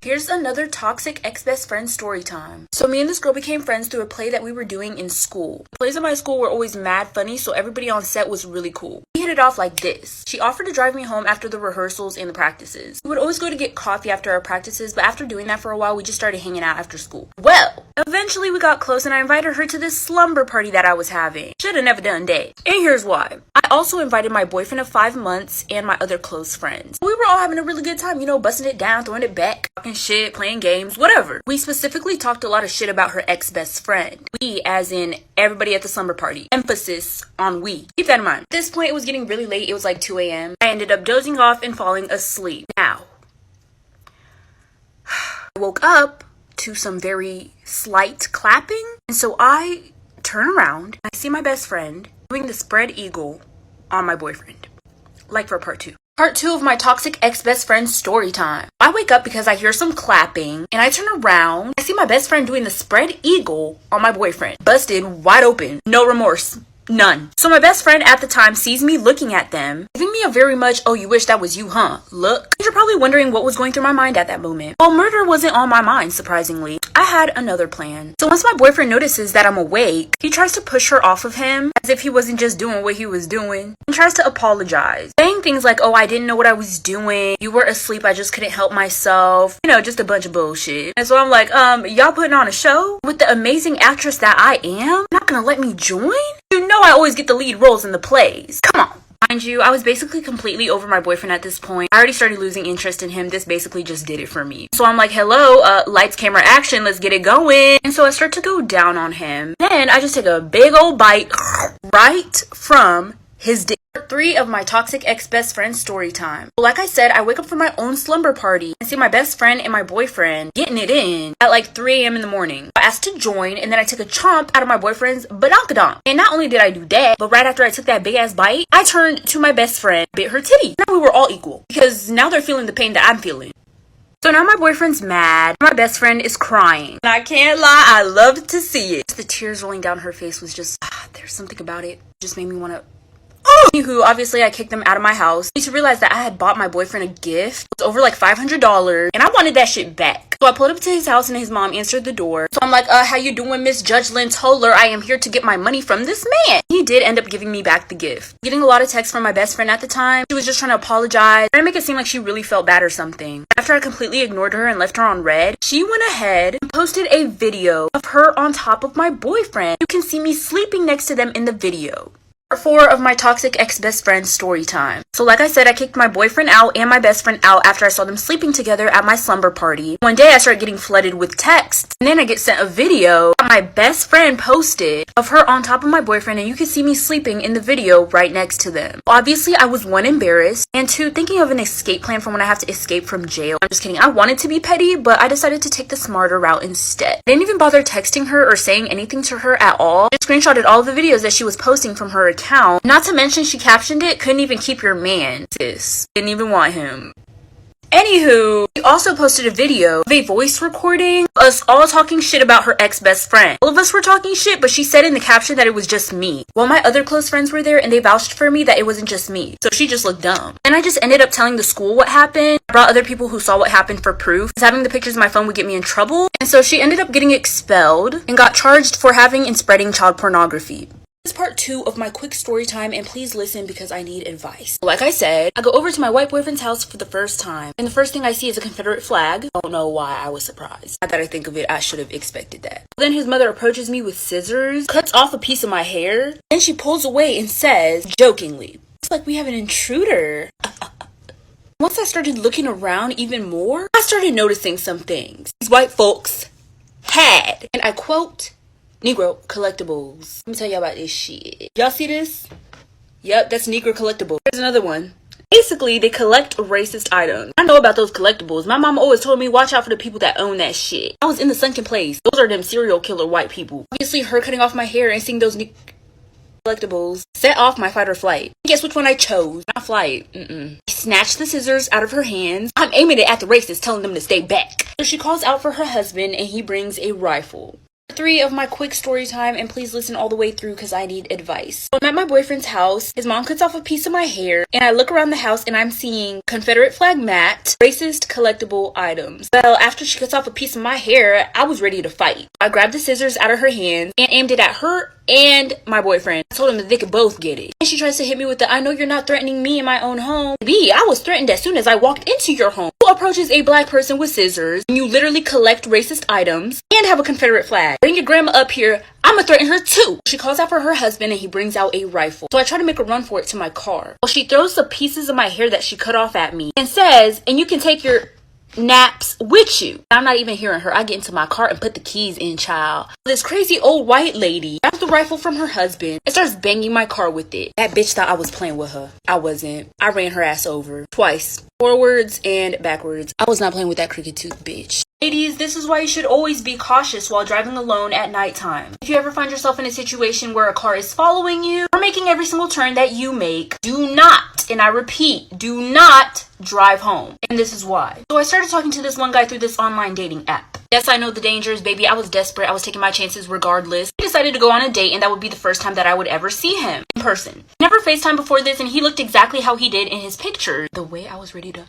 Here's another toxic ex-best friend story time. So me and this girl became friends through a play that we were doing in school. The plays in my school were always mad funny, so everybody on set was really cool. We hit it off like this. She offered to drive me home after the rehearsals and the practices. We would always go to get coffee after our practices, but after doing that for a while, we just started hanging out after school. Well, eventually we got close and I invited her to this slumber party that I was having. Should've never done that. And here's why. I also invited my boyfriend of 5 months and my other close friends. We were all having a really good time, you know, busting it down, throwing it back, talking shit, playing games, whatever. We specifically talked a lot of shit about her ex-best friend. We, as in everybody at the slumber party. Emphasis on we. Keep that in mind. At this point, it was getting really late. It was like 2 a.m. I ended up dozing off and falling asleep. Now, I woke up to some very slight clapping, and so I turn around and I see my best friend doing the spread eagle on my boyfriend. Like for part 2. Part 2 of my toxic ex-best friend story time. I wake up because I hear some clapping and I turn around. I see my best friend doing the spread eagle on my boyfriend. Busted wide open. No remorse. None. So my best friend at the time sees me looking at them, giving me a very much, oh, you wish that was you, huh? Look. You're probably wondering what was going through my mind at that moment. Well, murder wasn't on my mind, surprisingly. I had another plan. So once my boyfriend notices that I'm awake, he tries to push her off of him as if he wasn't just doing what he was doing and tries to apologize, saying things like, oh, I didn't know what I was doing. You were asleep. I just couldn't help myself. You know, just a bunch of bullshit. And so I'm like, y'all putting on a show with the amazing actress that I am? Not gonna let me join? You know I always get the lead roles in the plays. Come on. Mind you, I was basically completely over my boyfriend at this point. I already started losing interest in him. This basically just did it for me. So I'm like, hello, lights, camera, action, let's get it going. And so I start to go down on him. Then I just take a big old bite right from his dick. Part 3 of my toxic ex-best friend story time. So like I said, I wake up from my own slumber party and see my best friend and my boyfriend getting it in at like 3 a.m. in the morning. I asked to join and then I took a chomp out of my boyfriend's badonkadonk. And not only did I do that, but right after I took that big ass bite, I turned to my best friend, bit her titty. Now we were all equal because now they're feeling the pain that I'm feeling. So now my boyfriend's mad. My best friend is crying. And I can't lie, I loved to see it. The tears rolling down her face was just, there's something about it. Just made me want to... Anywho, obviously I kicked them out of my house. I need to realize that I had bought my boyfriend a gift. It was over like $500 and I wanted that shit back. So I pulled up to his house and his mom answered the door. So I'm like, how you doing, Miss Judge Lynn Toller? I am here to get my money from this man. He did end up giving me back the gift. Getting a lot of texts from my best friend at the time. She was just trying to apologize, trying to make it seem like she really felt bad or something. After I completely ignored her and left her on red, she went ahead and posted a video of her on top of my boyfriend. You can see me sleeping next to them in the video. Part 4 of my toxic ex-best friend story time. So like I said, I kicked my boyfriend out and my best friend out after I saw them sleeping together at my slumber party. One day I started getting flooded with texts and then I get sent a video that my best friend posted of her on top of my boyfriend and you can see me sleeping in the video right next to them. Obviously I was 1, embarrassed, and 2, thinking of an escape plan for when I have to escape from jail. I'm just kidding. I wanted to be petty, but I decided to take the smarter route instead. I didn't even bother texting her or saying anything to her at all. I just screenshotted all of the videos that she was posting from her account. Not to mention she captioned it, couldn't even keep your man, sis. Didn't even want him. Anywho, she also posted a video of a voice recording of us all talking shit about her ex-best friend. All of us were talking shit, but she said in the caption that it was just me. Well, my other close friends were there and they vouched for me that it wasn't just me. So she just looked dumb. And I just ended up telling the school what happened. I brought other people who saw what happened for proof, because having the pictures of my phone would get me in trouble. And so she ended up getting expelled and got charged for having and spreading child pornography. This is part 2 of my quick story time, and please listen because I need advice. Like I said, I go over to my white boyfriend's house for the first time, and the first thing I see is a Confederate flag. I don't know why I was surprised. Now that I think of it, I should have expected that. Then his mother approaches me with scissors, cuts off a piece of my hair, then she pulls away and says, jokingly, "It's like we have an intruder." Once I started looking around even more, I started noticing some things these white folks had, and I quote, Negro collectibles. Let me tell y'all about this shit. Y'all see this? Yep, that's Negro collectible. Here's another one. Basically, they collect racist items. I know about those collectibles. My mom always told me, watch out for the people that own that shit. I was in the sunken place. Those are them serial killer white people. Obviously, her cutting off my hair and seeing those collectibles set off my fight or flight. Guess which one I chose? Not flight. I snatched the scissors out of her hands. I'm aiming it at the racists, telling them to stay back. So she calls out for her husband and he brings a rifle. 3 of my quick story time, and please listen all the way through because I need advice. I'm at my boyfriend's house. His mom cuts off a piece of my hair, and I look around the house and I'm seeing Confederate flag mat, racist collectible items. Well, after she cuts off a piece of my hair, I was ready to fight. I grabbed the scissors out of her hand and aimed it at her and my boyfriend. I told him that they could both get it. And she tries to hit me with the, I know you're not threatening me in my own home. B, I was threatened as soon as I walked into your home. Who approaches a black person with scissors and you literally collect racist items and have a Confederate flag? Bring your grandma up here. I'ma threaten her too. She calls out for her husband and he brings out a rifle. So I try to make a run for it to my car. Well, she throws the pieces of my hair that she cut off at me and says, and you can take your naps with you. I'm not even hearing her. I get into my car and put the keys in, child. This crazy old white lady grabs the rifle from her husband and starts banging my car with it. That bitch thought I was playing with her. I wasn't. I ran her ass over twice, forwards and backwards. I was not playing with that cricket tooth bitch. Ladies, this is why you should always be cautious while driving alone at nighttime. If you ever find yourself in a situation where a car is following you or making every single turn that you make, do not, and I repeat, do not drive home. And this is why. So I started talking to this one guy through this online dating app. Yes, I know the dangers, baby. I was desperate. I was taking my chances regardless. I decided to go on a date, and that would be the first time that I would ever see him in person. Never FaceTime before this, and he looked exactly how he did in his pictures. The way I was ready to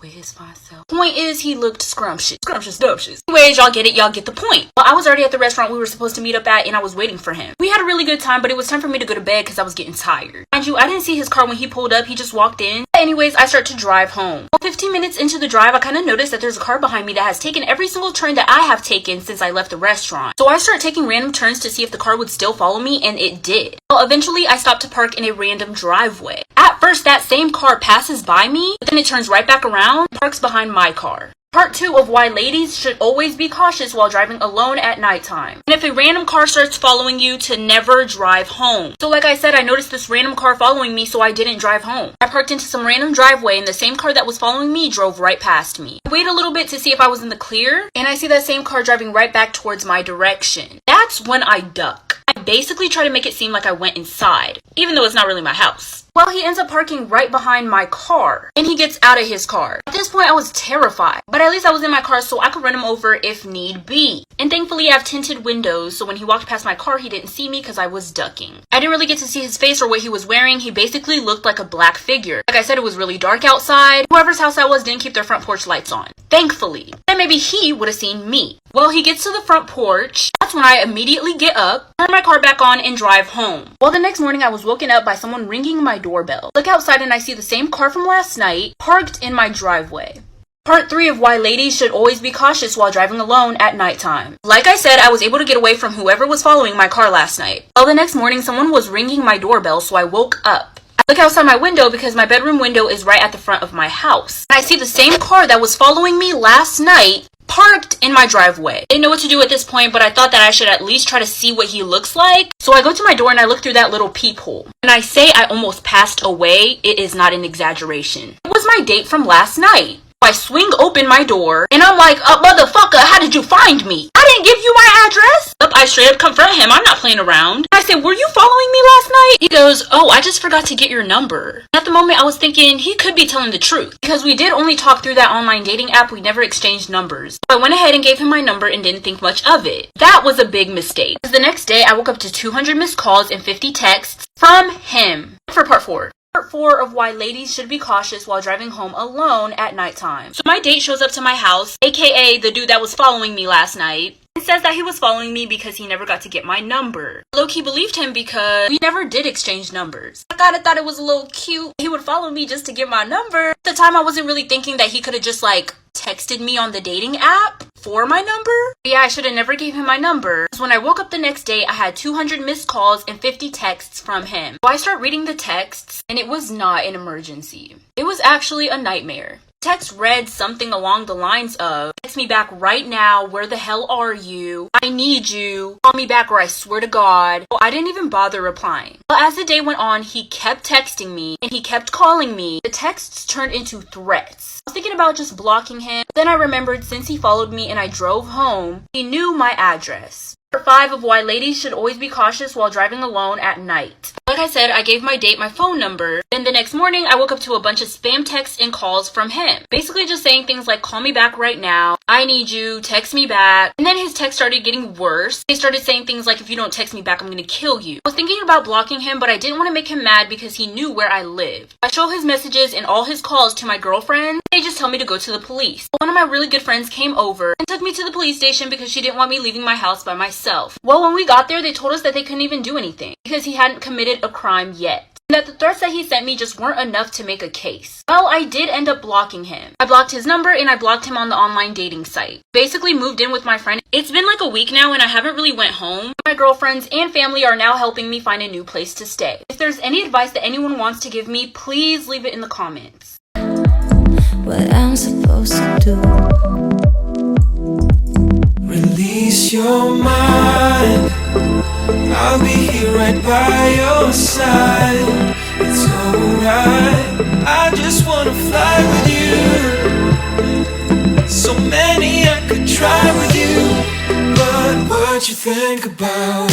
with his fine self. Point is, he looked scrumptious. Scrumptious. Anyways, y'all get it. Y'all get the point. Well, I was already at the restaurant we were supposed to meet up at, and I was waiting for him. We had a really good time, but it was time for me to go to bed because I was getting tired. Mind you, I didn't see his car when he pulled up. He just walked in. Anyways, I start to drive home. Well, 15 minutes into the drive, I kind of noticed that there's a car behind me that has taken every single turn that I have taken since I left the restaurant. So I start taking random turns to see if the car would still follow me, and it did. Well, eventually, I stopped to park in a random driveway. At first, that same car passes by me, but then it turns right back around and parks behind my car. Part 2 of why ladies should always be cautious while driving alone at nighttime. And if a random car starts following you, to never drive home. So like I said, I noticed this random car following me, so I didn't drive home. I parked into some random driveway, and the same car that was following me drove right past me. I wait a little bit to see if I was in the clear, and I see that same car driving right back towards my direction. That's when I duck. I basically try to make it seem like I went inside, even though it's not really my house. Well, he ends up parking right behind my car, and he gets out of his car. At this point, I was terrified, but at least I was in my car so I could run him over if need be. And thankfully, I have tinted windows, so when he walked past my car, he didn't see me because I was ducking. I didn't really get to see his face or what he was wearing. He basically looked like a black figure. Like I said, it was really dark outside. Whoever's house I was didn't keep their front porch lights on. Thankfully. Then maybe he would have seen me. Well, he gets to the front porch. That's when I immediately get up, turn my car back on, and drive home. Well, the next morning, I was woken up by someone ringing my doorbell. Look outside and I see the same car from last night parked in my driveway. Part 3 of why ladies should always be cautious while driving alone at nighttime. Like I said, I was able to get away from whoever was following my car last night. Well, the next morning, someone was ringing my doorbell, so I woke up. I look outside my window because my bedroom window is right at the front of my house. I see the same car that was following me last night parked in my driveway. Didn't know what to do at this point, but I thought that I should at least try to see what he looks like. So I go to my door and I look through that little peephole. When I say I almost passed away, it is not an exaggeration. It was my date from last night. I swing open my door and I'm like, motherfucker, how did you find me? I didn't give you my address. I straight up confront him. I'm not playing around. I said, were you following me last night? He goes, oh, I just forgot to get your number. At the moment, I was thinking he could be telling the truth because we did only talk through that online dating app. We never exchanged numbers. So I went ahead and gave him my number and didn't think much of it. That was a big mistake. The next day, I woke up to 200 missed calls and 50 texts from him. For part 4. Part 4 of why ladies should be cautious while driving home alone at nighttime. So my date shows up to my house, aka the dude that was following me last night, and says that he was following me because he never got to get my number. Low-key believed him because we never did exchange numbers. I kinda thought it was a little cute. He would follow me just to get my number. At the time, I wasn't really thinking that he could have just texted me on the dating app for my number. But yeah, I should have never gave him my number. So when I woke up the next day, I had 200 missed calls and 50 texts from him. So I start reading the texts, and it was not an emergency. It was actually a nightmare. Text read something along the lines of, text me back right now, where the hell are you? I need you. Call me back or I swear to God. Well, I didn't even bother replying. But as the day went on, he kept texting me and he kept calling me. The texts turned into threats. I was thinking about just blocking him. Then I remembered since he followed me and I drove home, he knew my address. Part 5 of why ladies should always be cautious while driving alone at night. Like I said, I gave my date my phone number. Then the next morning, I woke up to a bunch of spam texts and calls from him. Basically just saying things like, call me back right now, I need you, text me back. And then his text started getting worse. They started saying things like, if you don't text me back, I'm gonna kill you. I was thinking about blocking him, but I didn't want to make him mad because he knew where I lived. I show his messages and all his calls to my girlfriend. They just tell me to go to the police. One of my really good friends came over and took me to the police station because she didn't want me leaving my house by myself. Well, when we got there, they told us that they couldn't even do anything because he hadn't committed a crime yet. And that the threats that he sent me just weren't enough to make a case. Well, I did end up blocking him. I blocked his number and I blocked him on the online dating site. Basically moved in with my friend. It's been like a week now and I haven't really went home. My girlfriends and family are now helping me find a new place to stay. If there's any advice that anyone wants to give me, please leave it in the comments. What I'm supposed to do. Release your mind. I'll be here right by your side. It's alright. I just wanna fly with you. So many I could try with you. But what you think about